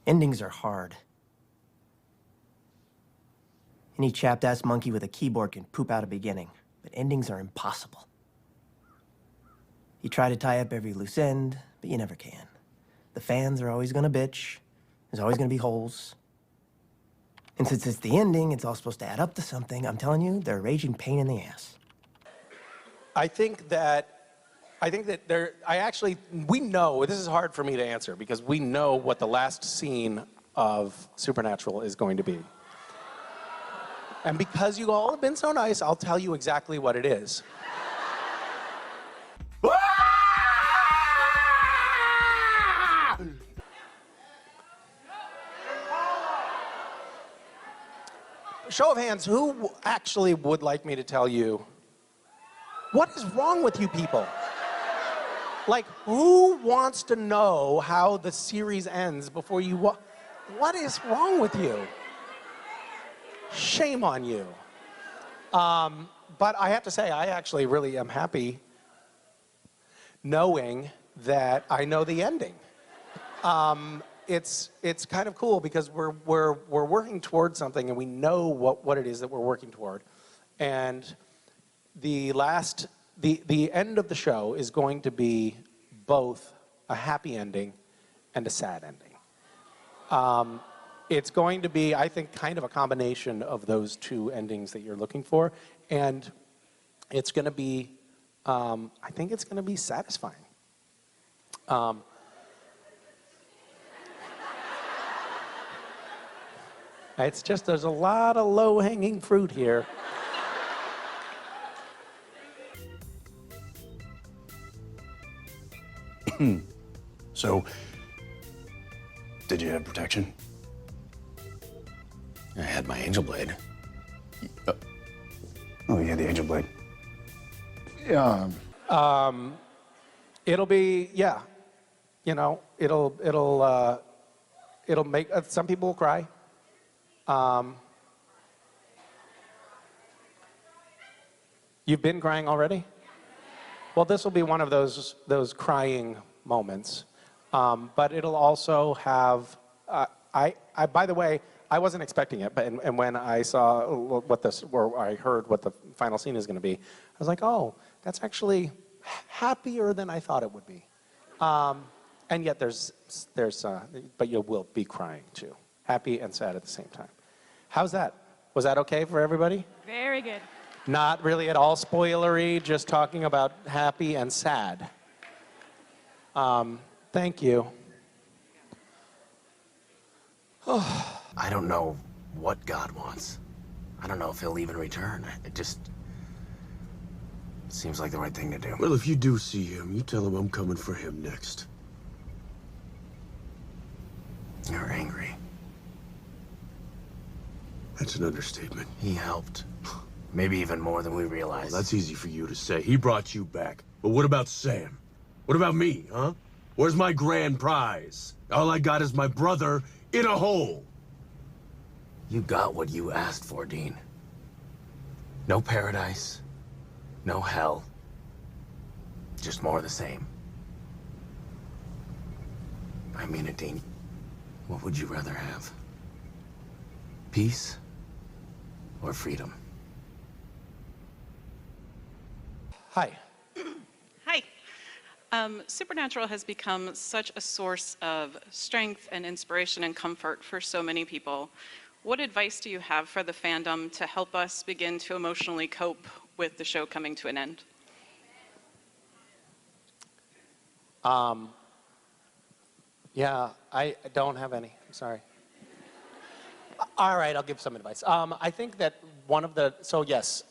Endings are hard. Any chapped-ass monkey with a keyboard can poop out a beginning, but endings are impossible. You try to tie up every loose end, but you never can. The fans are always gonna bitch. There's always gonna be holes. And since it's the ending, it's all supposed to add up to something. I'm telling you, they're a raging pain in the ass. I think that we know, this is hard for me to answer because we know what the last scene of Supernatural is going to be. And because you all have been so nice, I'll tell you exactly what it is. Show of hands, who actually would like me to tell you what is wrong with you people? Like, who wants to know how the series ends before you what is wrong with you? Shame on you. But I have to say, I actually really am happy knowing that I know the ending. It's kind of cool because we're working towards something and we know what it is that we're working toward. And the end of the show is going to be both a happy ending and a sad ending. It's going to be, I think, kind of a combination of those two endings that you're looking for. And it's going to be, I think it's going to be satisfying. It's just, there's a lot of low-hanging fruit here. So, did you have protection? I had my angel blade. Oh, you had the angel blade. Yeah. It'll be, yeah. You know, it'll make, some people will cry. You've been crying already? Well, this will be one of those crying moments. But it'll also have, by the way, I wasn't expecting it, but and when I saw or I heard what the final scene is going to be, I was like, oh, that's actually happier than I thought it would be. And yet but you will be crying too. Happy and sad at the same time. How's that? Was that okay for everybody? Very good. Not really at all spoilery, just talking about happy and sad. Thank you. I don't know what God wants. I don't know if he'll even return. It just seems like the right thing to do. Well, if you do see him, you tell him I'm coming for him next. You're angry. That's an understatement. He helped. Maybe even more than we realized. Well, that's easy for you to say. He brought you back. But what about Sam? What about me, huh? Where's my grand prize? All I got is my brother in a hole. You got what you asked for, Dean. No paradise, no hell. Just more of the same. I mean it, Dean. What would you rather have? Peace or freedom? Hi. Hi. Supernatural has become such a source of strength and inspiration and comfort for so many people. What advice do you have for the fandom to help us begin to emotionally cope with the show coming to an end? Yeah, I don't have any. I'm sorry. All right, I'll give some advice. I think that one of the, so yes,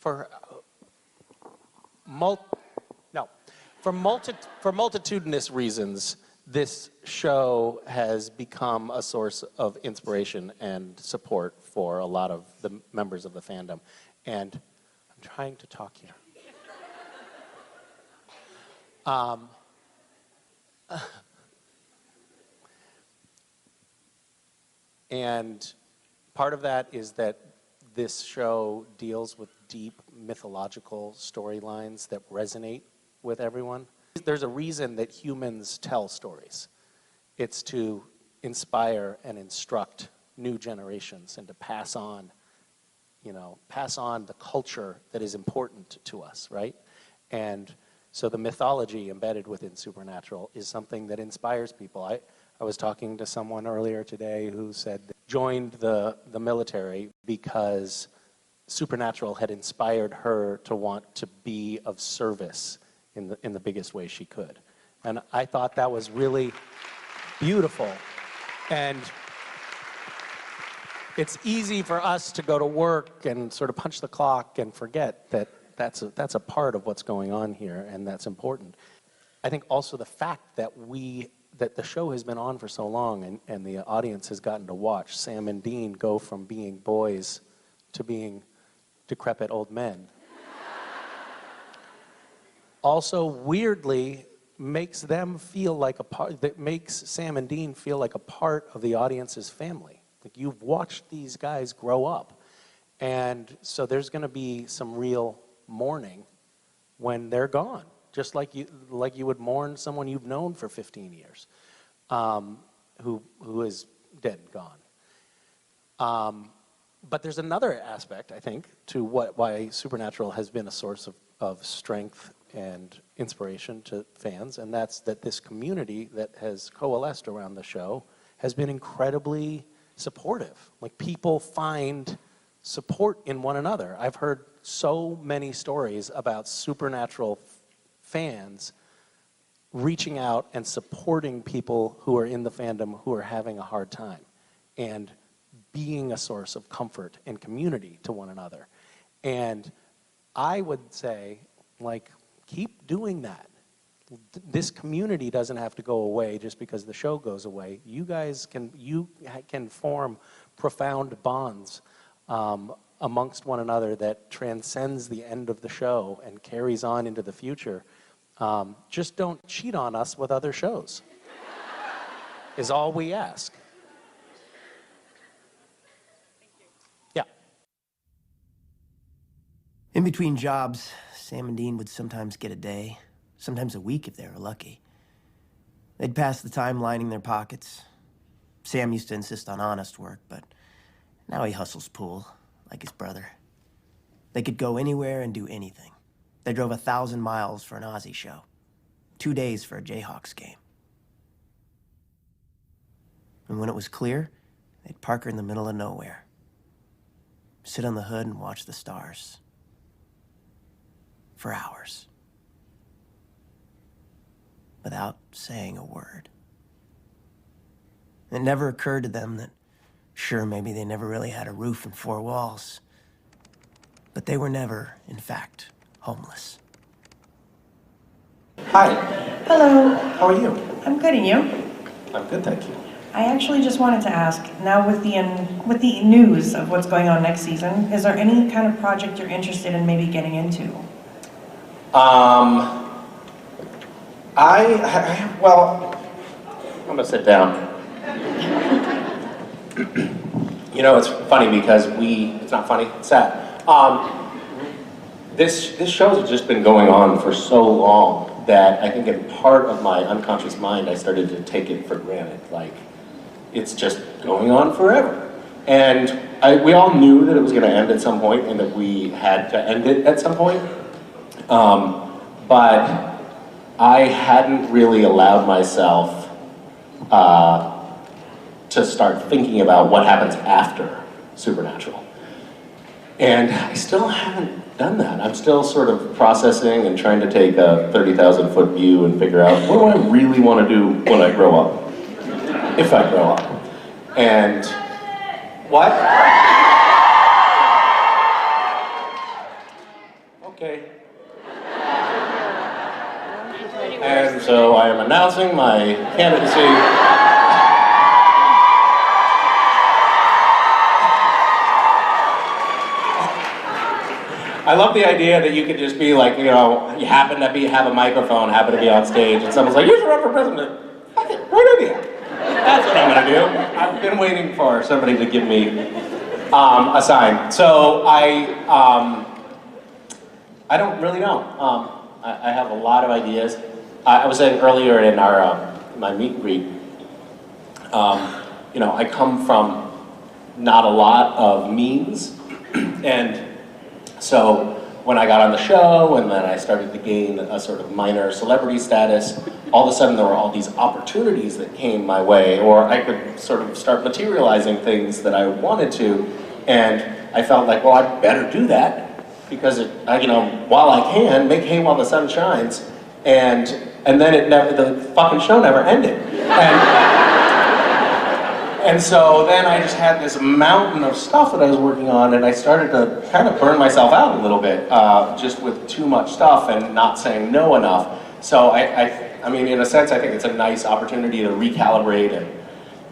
for multitudinous reasons, this show has become a source of inspiration and support for a lot of the members of the fandom. And I'm trying to talk here. And part of that is that this show deals with deep mythological storylines that resonate with everyone. There's a reason that humans tell stories. It's to inspire and instruct new generations and to pass on, pass on the culture that is important to us, right? And so the mythology embedded within Supernatural is something that inspires people. I was talking to someone earlier today who said joined the military because Supernatural had inspired her to want to be of service in the biggest way she could. And I thought that was really beautiful. And it's easy for us to go to work and sort of punch the clock and forget that that's a part of what's going on here, and that's important. I think also the fact that the show has been on for so long and the audience has gotten to watch Sam and Dean go from being boys to being decrepit old men also weirdly makes them feel like a part, that makes Sam and Dean feel like a part of the audience's family. Like, you've watched these guys grow up. And so there's gonna be some real mourning when they're gone, just like you would mourn someone you've known for 15 years, who is dead and gone. But there's another aspect, I think, to why Supernatural has been a source of strength and inspiration to fans, and that's that this community that has coalesced around the show has been incredibly supportive. Like, people find support in one another. I've heard so many stories about Supernatural fans reaching out and supporting people who are in the fandom who are having a hard time, and being a source of comfort and community to one another. And I would say, like, keep doing that. This community doesn't have to go away just because the show goes away. You guys can form profound bonds amongst one another that transcends the end of the show and carries on into the future. Just don't cheat on us with other shows, is all we ask. Yeah. In between jobs, Sam and Dean would sometimes get a day, sometimes a week if they were lucky. They'd pass the time lining their pockets. Sam used to insist on honest work, but now he hustles pool, like his brother. They could go anywhere and do anything. They drove 1,000 miles for an Aussie show, 2 days for a Jayhawks game. And when it was clear, they'd park her in the middle of nowhere, sit on the hood and watch the stars. For hours. Without saying a word. It never occurred to them that, sure, maybe they never really had a roof and 4 walls, but they were never, in fact, homeless. Hi. Hello. How are you? I'm good, and you? I'm good, thank you. I actually just wanted to ask, now with the news of what's going on next season, is there any kind of project you're interested in maybe getting into? Well, I'm gonna sit down. You know, it's funny because it's not funny, it's sad. This show has just been going on for so long that I think in part of my unconscious mind, I started to take it for granted. Like, it's just going on forever. And we all knew that it was gonna end at some point and that we had to end it at some point. But I hadn't really allowed myself to start thinking about what happens after Supernatural. And I still haven't done that. I'm still sort of processing and trying to take a 30,000-foot view and figure out, what do I really want to do when I grow up? If I grow up. And what? Okay. And so I am announcing my candidacy. I love the idea that you could just be like, you know, you happen to have a microphone, happen to be on stage, and someone's like, you should run for president. Okay, great idea. That's what I'm gonna do. I've been waiting for somebody to give me a sign. So I don't really know. I have a lot of ideas. I was saying earlier in our my meet and greet You know, I come from not a lot of means, and so when I got on the show and then I started to gain a sort of minor celebrity status, all of a sudden there were all these opportunities that came my way, or I could sort of start materializing things that I wanted to, and I felt like, well, I better do that, because you know, while I can, make hay while the sun shines, and then the fucking show never ended. And so then I just had this mountain of stuff that I was working on, and I started to kind of burn myself out a little bit, just with too much stuff and not saying no enough. So I mean, in a sense, I think it's a nice opportunity to recalibrate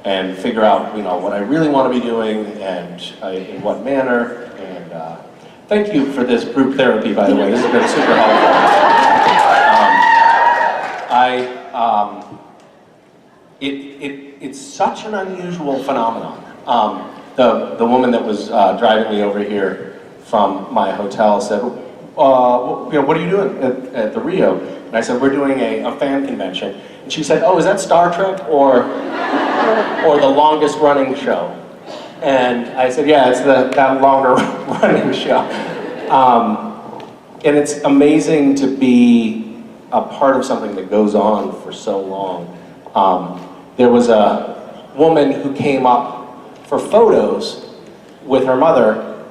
and figure out, you know, what I really want to be doing and in what manner. And thank you for this group therapy, by the way. This has been super helpful. It's such an unusual phenomenon. The woman that was driving me over here from my hotel said, you know, what are you doing at the Rio? And I said, we're doing a fan convention. And she said, oh, is that Star Trek or the longest running show? And I said, yeah, it's that longer running show. And it's amazing to be a part of something that goes on for so long. There was a woman who came up for photos with her mother,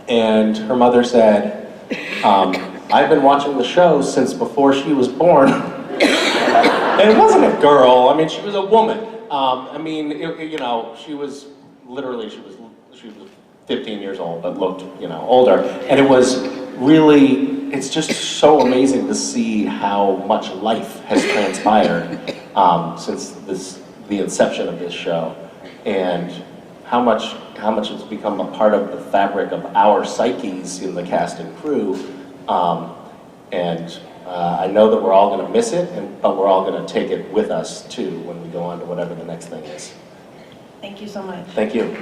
and her mother said, I've been watching the show since before she was born. And it wasn't a girl, I mean, she was a woman. I mean, you know, she was 15 years old, but looked, you know, older. And it was really, it's just so amazing to see how much life has transpired since the inception of this show, and how much it's become a part of the fabric of our psyches in the cast and crew. I know that we're all going to miss it, but we're all going to take it with us too when we go on to whatever the next thing is. Thank you so much. Thank you.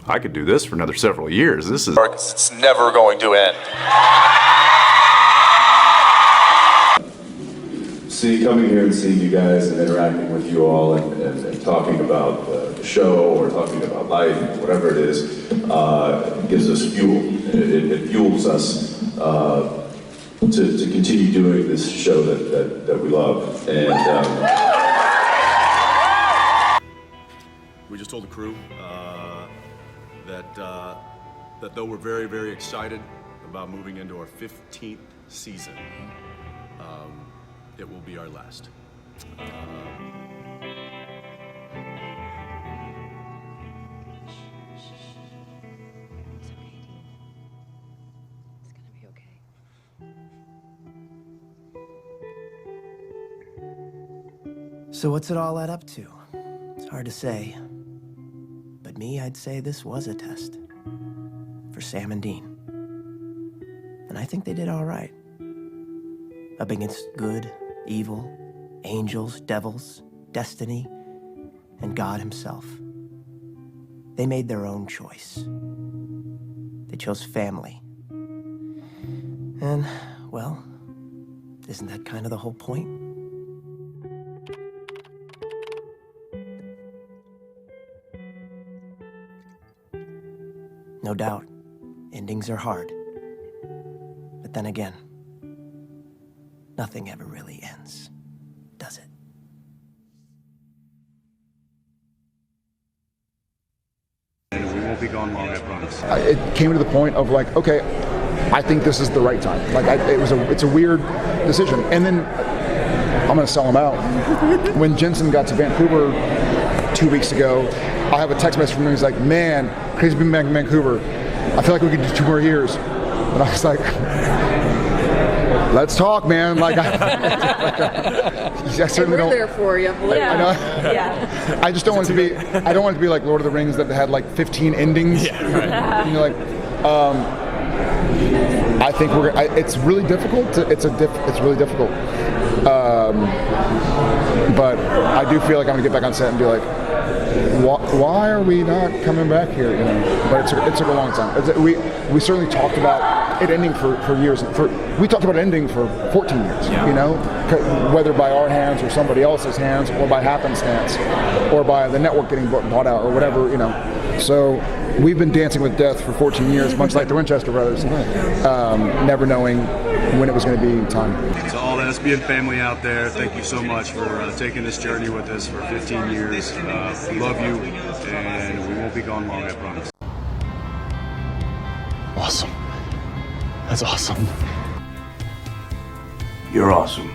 I could do this for another several years. This is... It's never going to end. Coming here and seeing you guys and interacting with you all and talking about the show or talking about life, whatever it is, gives us fuel. It fuels us to continue doing this show that we love. And we just told the crew that though we're very, very excited about moving into our 15th season, it will be our last. So what's it all add up to? It's hard to say. But me, I'd say this was a test. For Sam and Dean. And I think they did all right. Up against good, evil, angels, devils, destiny, and God himself. They made their own choice. They chose family. And, well, isn't that kind of the whole point? No doubt, endings are hard. But then again, nothing ever really ends, does it? We won't be gone long, I promise. It came to the point of like, okay, I think this is the right time. Like, it's a weird decision. And then I'm gonna sell them out. When Jensen got to Vancouver 2 weeks ago, I have a text message from him. He's like, man, crazy being back in Vancouver. I feel like we could do 2 more years. And I was like, let's talk, man. Like, I certainly don't. We're there for you. Yeah. I know. Yeah. I just don't want it to be. I don't want it to be like Lord of the Rings that had like 15 endings. Yeah, right. You know, like, I think it's really difficult. It's really difficult. But I do feel like I'm gonna get back on set and be like, why are we not coming back here? You know, but it took a long time. We certainly talked about it ending for years. We talked about ending for 14 years, you know, whether by our hands or somebody else's hands or by happenstance or by the network getting bought out or whatever, you know. So we've been dancing with death for 14 years, much like the Winchester brothers, never knowing when it was going to be time. To all the SPN family out there, thank you so much for taking this journey with us for 15 years. We love you, and we won't be gone long, I promise. Awesome. That's awesome. You're awesome.